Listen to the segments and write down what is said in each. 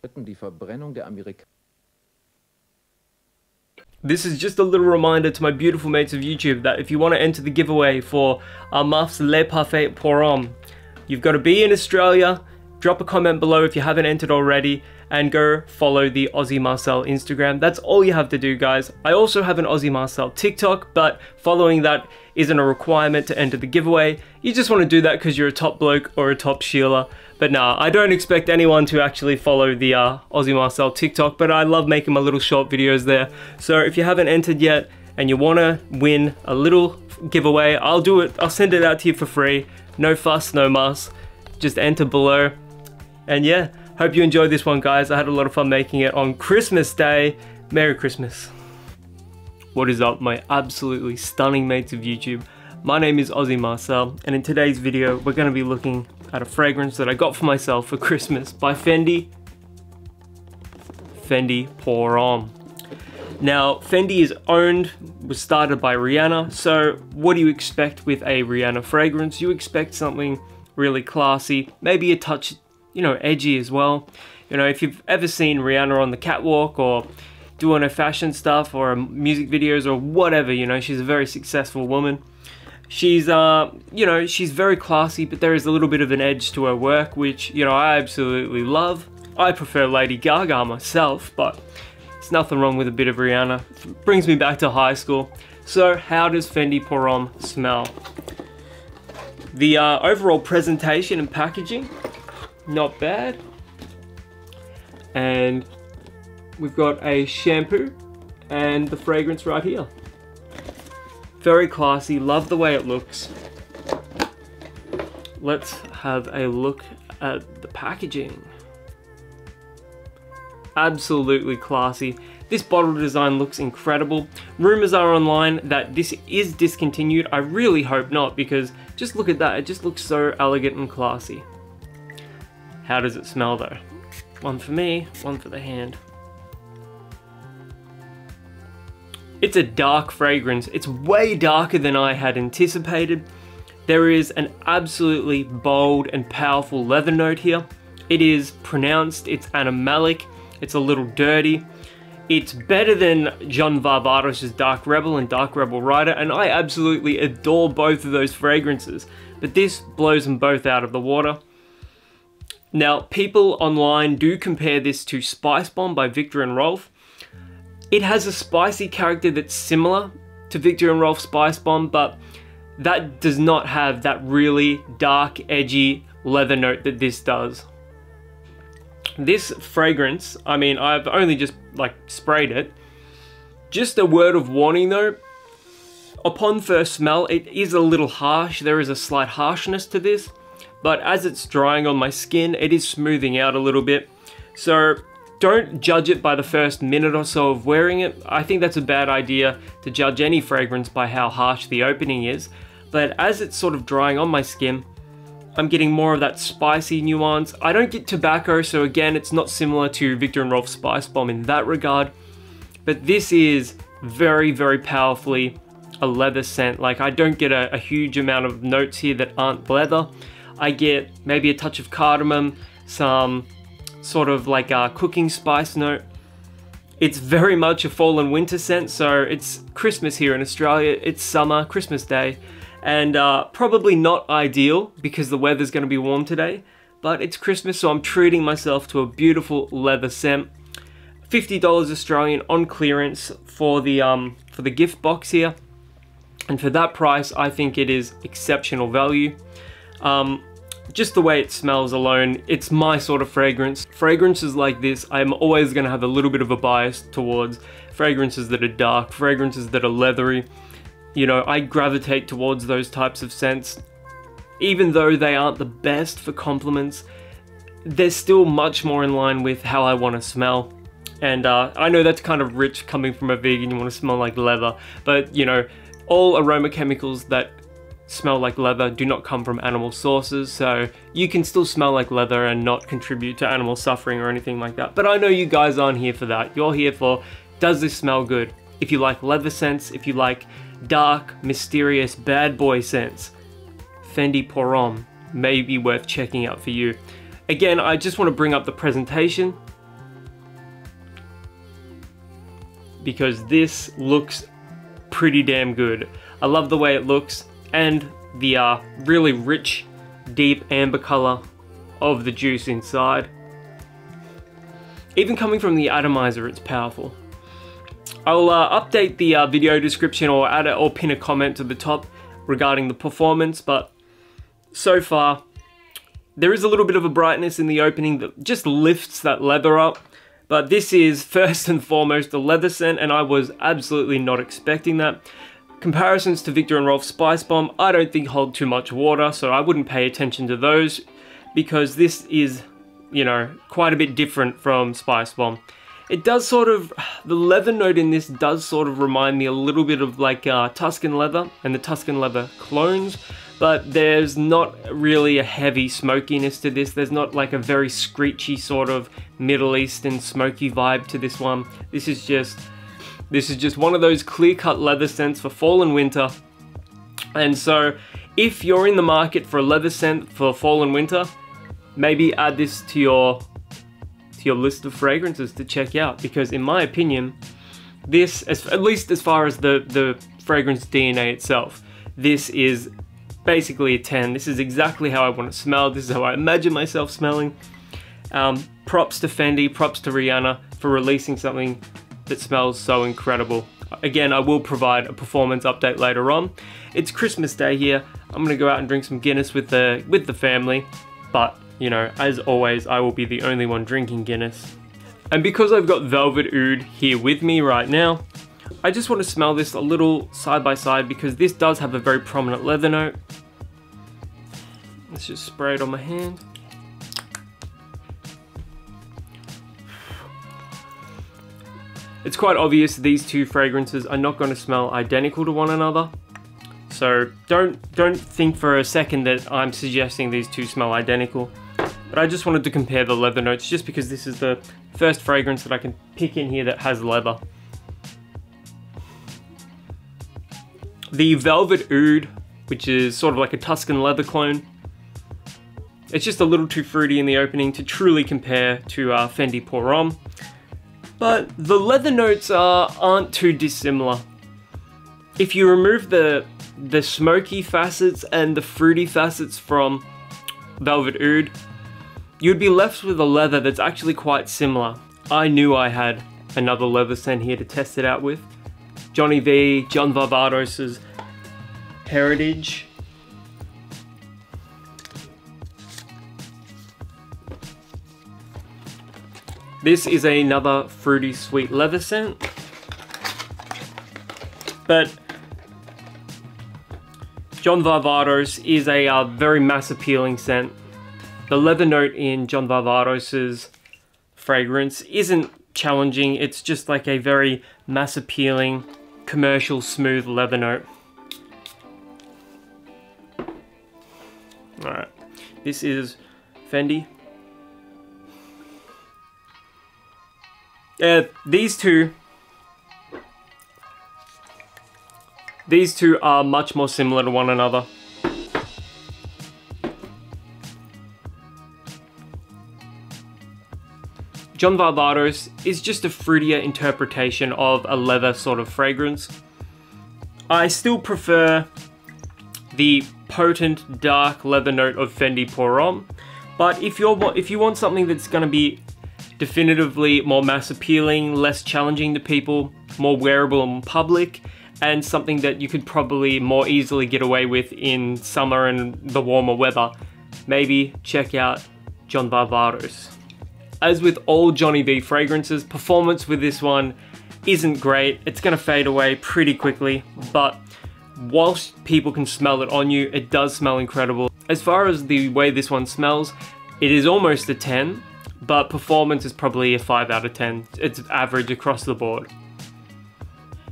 Die Verbrennung der This is just a little reminder to my beautiful mates of YouTube that if you want to enter the giveaway for Muff's Le Parfait pour Homme, you've got to be in Australia, drop a comment below if you haven't entered already, and go follow the Aussie Marcel Instagram. That's all you have to do, guys. I also have an Aussie Marcel TikTok, but following that isn't a requirement to enter the giveaway. You just want to do that because you're a top bloke or a top shealer. But nah, I don't expect anyone to actually follow the Aussie Marcel TikTok, but I love making my little short videos there. So if you haven't entered yet and you want to win a little giveaway, I'll do it. I'll send it out to you for free. No fuss, no muss. Just enter below. And yeah, hope you enjoyed this one, guys. I had a lot of fun making it on Christmas Day. Merry Christmas. What is up, my absolutely stunning mates of YouTube? My name is Aussie Marcel, and in today's video, we're going to be looking at a fragrance that I got for myself for Christmas by Fendi. Fendi Pour Homme. Now, Fendi was started by Rihanna, so what do you expect with a Rihanna fragrance? You expect something really classy, maybe a touch, you know, edgy as well. You know, if you've ever seen Rihanna on the catwalk or doing her fashion stuff or music videos or whatever, you know, she's a very successful woman. She's, you know, she's very classy, but there is a little bit of an edge to her work, which, you know, I absolutely love. I prefer Lady Gaga myself, but there's nothing wrong with a bit of Rihanna. It brings me back to high school. So how does Fendi Pour Homme smell? The overall presentation and packaging, not bad. And we've got a shampoo and the fragrance right here. Very classy, love the way it looks. Let's have a look at the packaging. Absolutely classy. This bottle design looks incredible. Rumors are online that this is discontinued. I really hope not, because just look at that. It just looks so elegant and classy. How does it smell though? One for me, one for the hand. It's a dark fragrance. It's way darker than I had anticipated. There is an absolutely bold and powerful leather note here. It is pronounced, it's animalic, it's a little dirty. It's better than John Varvatos' Dark Rebel and Dark Rebel Rider, and I absolutely adore both of those fragrances, but this blows them both out of the water. Now, people online do compare this to Spice Bomb by Viktor and Rolf. It has a spicy character that's similar to Viktor and Rolf Spice Bomb, but that does not have that really dark, edgy leather note that this does. This fragrance, I mean, I've only just like sprayed it. Just a word of warning though, upon first smell, it is a little harsh. There is a slight harshness to this, but as it's drying on my skin, it is smoothing out a little bit. So don't judge it by the first minute or so of wearing it. I think that's a bad idea to judge any fragrance by how harsh the opening is. But as it's sort of drying on my skin, I'm getting more of that spicy nuance. I don't get tobacco, so again, it's not similar to Viktor and Rolf Spice Bomb in that regard. But this is very, very powerfully a leather scent. Like, I don't get a huge amount of notes here that aren't leather. I get maybe a touch of cardamom, some sort of like a cooking spice note. It's very much a fall and winter scent, so it's Christmas here in Australia. It's summer, Christmas Day, and probably not ideal because the weather's going to be warm today, but it's Christmas, so I'm treating myself to a beautiful leather scent. $50 Australian on clearance for the gift box here, and for that price, I think it is exceptional value. Just the way it smells alone, it's my sort of fragrance. Fragrances like this, I'm always going to have a little bit of a bias towards fragrances that are dark, fragrances that are leathery. You know, I gravitate towards those types of scents. Even though they aren't the best for compliments, they're still much more in line with how I want to smell. And I know that's kind of rich coming from a vegan, you want to smell like leather, but you know, all aroma chemicals that smell like leather do not come from animal sources, so you can still smell like leather and not contribute to animal suffering or anything like that. But I know you guys aren't here for that. You're here for, does this smell good? If you like leather scents, if you like dark, mysterious, bad boy scents, Fendi Pour Homme may be worth checking out for you. Again, I just want to bring up the presentation. because this looks pretty damn good. I love the way it looks and the really rich, deep amber color of the juice inside. Even coming from the atomizer, it's powerful. I'll update the video description or add it or pin a comment to the top regarding the performance, but so far there is a little bit of a brightness in the opening that just lifts that leather up. But this is first and foremost a leather scent, and I was absolutely not expecting that. Comparisons to Viktor & Rolf Spice Bomb I don't think hold too much water, so I wouldn't pay attention to those, because this is, you know, quite a bit different from Spice Bomb. It does sort of, the leather note in this does sort of remind me a little bit of like Tuscan leather and the Tuscan leather clones, but there's not really a heavy smokiness to this. There's not like a very screechy sort of Middle Eastern smoky vibe to this one. This is just one of those clear-cut leather scents for fall and winter. And so if you're in the market for a leather scent for fall and winter, maybe add this to your list of fragrances to check out, because in my opinion, this, at least as far as the fragrance DNA itself, this is basically a 10. This is exactly how I want to smell. This is how I imagine myself smelling. Props to Fendi, props to Rihanna for releasing something that smells so incredible. Again, I will provide a performance update later on. It's Christmas Day here. I'm gonna go out and drink some Guinness with the family, but you know, as always, I will be the only one drinking Guinness. And because I've got Velvet Oud here with me right now, I just want to smell this a little side by side, because this does have a very prominent leather note. Let's just spray it on my hand. It's quite obvious these two fragrances are not going to smell identical to one another. So don't think for a second that I'm suggesting these two smell identical. But I just wanted to compare the leather notes, just because this is the first fragrance that I can pick in here that has leather. The Velvet Oud, which is sort of like a Tuscan leather clone, it's just a little too fruity in the opening to truly compare to Fendi Pour Homme. But the leather notes aren't too dissimilar. If you remove the smoky facets and the fruity facets from Velvet Oud, you'd be left with a leather that's actually quite similar. I knew I had another leather scent here to test it out with. Johnny V, John Varvatos' Heritage. This is another fruity sweet leather scent, but John Varvatos is a very mass appealing scent. The leather note in John Varvatos' fragrance isn't challenging, it's just like a very mass appealing, commercial, smooth leather note. Alright, this is Fendi. These two are much more similar to one another. John Varvatos is just a fruitier interpretation of a leather sort of fragrance. I still prefer the potent dark leather note of Fendi Pour Homme, but if you want something that's going to be definitively more mass appealing, less challenging to people, more wearable in public, and something that you could probably more easily get away with in summer and the warmer weather, maybe check out John Varvatos. As with all Johnny V fragrances, performance with this one isn't great. It's gonna fade away pretty quickly, but whilst people can smell it on you, it does smell incredible. As far as the way this one smells, it is almost a 10, but performance is probably a 5 out of 10. It's average across the board.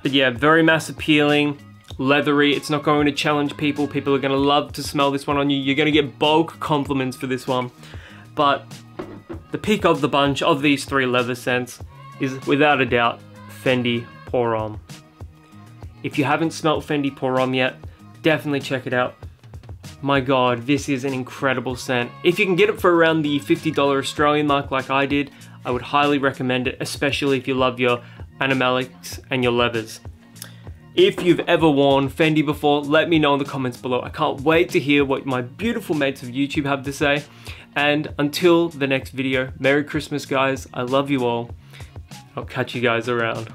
But yeah, very mass appealing, leathery. It's not going to challenge people. People are gonna love to smell this one on you. You're gonna get bulk compliments for this one. But the pick of the bunch of these three leather scents is without a doubt Fendi Pour Homme. If you haven't smelt Fendi Pour Homme yet, definitely check it out. My god, this is an incredible scent. If you can get it for around the $50 Australian mark like I did, I would highly recommend it, especially if you love your animalics, and your leathers. If you've ever worn Fendi before, let me know in the comments below. I can't wait to hear what my beautiful mates of YouTube have to say. And until the next video, Merry Christmas guys, I love you all. I'll catch you guys around.